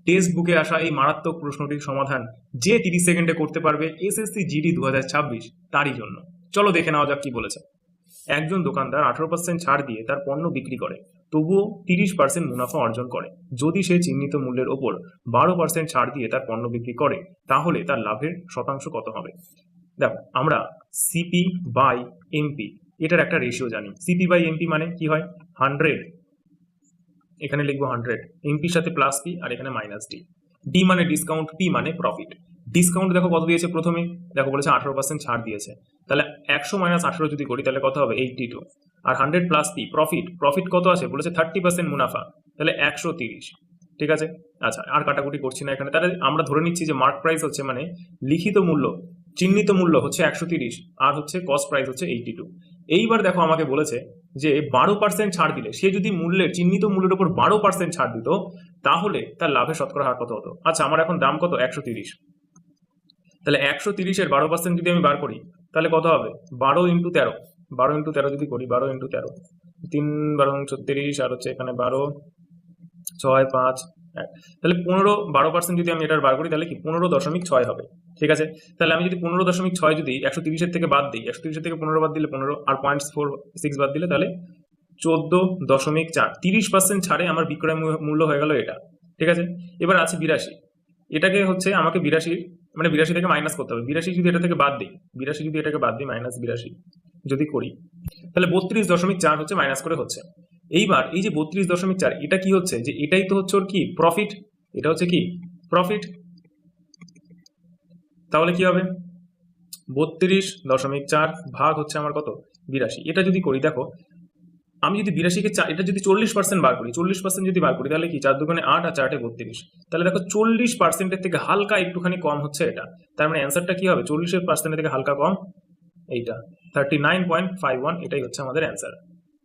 Text বুকে আসা এই মারাত্মক প্রশ্নটির সমাধান যে 30 সেকেন্ডে করতে পারবে এসএসসি জিডি 2026 তারই জন্য। চলো দেখে নেওয়া যাক কি বলেছে। একজন দোকানদার 18% ছাড় দিয়ে তার পণ্য বিক্রি করে, তবুও 30% মুনাফা অর্জন করে। যদি সে চিহ্নিত মূল্যের ওপর 12% ছাড় দিয়ে তার পণ্য বিক্রি করে, তাহলে তার লাভের শতাংশ কত হবে? দেখো, আমরা সিপি বাই এমপি এটার একটা রেশিও জানি। সিপি বাই এমপি মানে কি হয়? 100, এখানে লিখবো 100, এমপির সাথে প্লাস পি আর এখানে মাইনাস ডি। ডি মানে ডিসকাউন্ট, পি মানে প্রফিট। ডিসকাউন্ট দেখো কত দিয়েছে প্রথমে, দেখো বলেছে 18% ছাড় দিয়েছে, তাহলে 100 মাইনাস 18 যদি করি তাহলে কত হবে? 82। আর 100 প্লাস পি প্রফিট, প্রফিট কত আছে বলেছে? 30% মুনাফা, তাহলে 130। ঠিক আছে, আচ্ছা আর কাটাকুটি করছি না এখানে। তাহলে আমরা ধরে নিচ্ছি যে মার্ক প্রাইস হচ্ছে মানে লিখিত মূল্য, চিহ্নিত মূল্য হচ্ছে 130 আর হচ্ছে কস্ট প্রাইস হচ্ছে 82। এইবার দেখো আমাকে বলেছে যে 12% ছাড় দিলে, সে যদি মূল্যের চিহ্নিত মূল্যের উপর 12% ছাড় দিত, তাহলে তার লাভের শতকরা হার কত হতো? আচ্ছা আমার এখন দাম কত? 130, তাহলে 130-এর 12% যদি আমি বার করি তাহলে কত হবে? 12 ইন্টু 13, 12 ইন্টু 13 যদি করি, 12 ইন্টু 13, 3 12 36, আর হচ্ছে এখানে 12 6 5 1, তাহলে 12% যদি আমি এটার বার করি তাহলে কি 15.6 হবে। ঠিক আছে, তাহলে আমি যদি 15.6 যদি 130-এর থেকে বাদ দিই, 130-এর থেকে 15 বাদ দিলে 15, আর 0.46 বাদ দিলে তাহলে 14.4। 30% ছাড়ে আমার বিক্রয় মূল্য হয়ে গেল এটা। ঠিক আছে, এবার আছে 82, এটাকে হচ্ছে আমাকে 82 মানে 82 থেকে মাইনাস করতে হবে। 82 যদি এটা থেকে বাদ দিই, 82 যদি এটাকে বাদ দিই, মাইনাস 82 যদি করি তাহলে 32.4 হচ্ছে মাইনাস করে হচ্ছে। এইবার এই যে 32.4 এটা কি হচ্ছে? যে এটাই তো হচ্ছে ওর কি প্রফিট, এটা হচ্ছে কি প্রফিট। তাহলে কি হবে? 32.4 ভাগ হচ্ছে আমার কত? 82। এটা যদি করি, দেখো আমি যদি 82-কে এটা যদি 40% বার করি, 40% যদি বার করি তাহলে কি 4 দুগুণে 8 আর 4 32, তাহলে দেখো 40%-এর থেকে হালকা একটুখানি কম হচ্ছে এটা। তার মানে অ্যান্সারটা কি হবে? 40% থেকে হালকা কম এইটা 39.51, এটাই হচ্ছে আমাদের অ্যান্সার।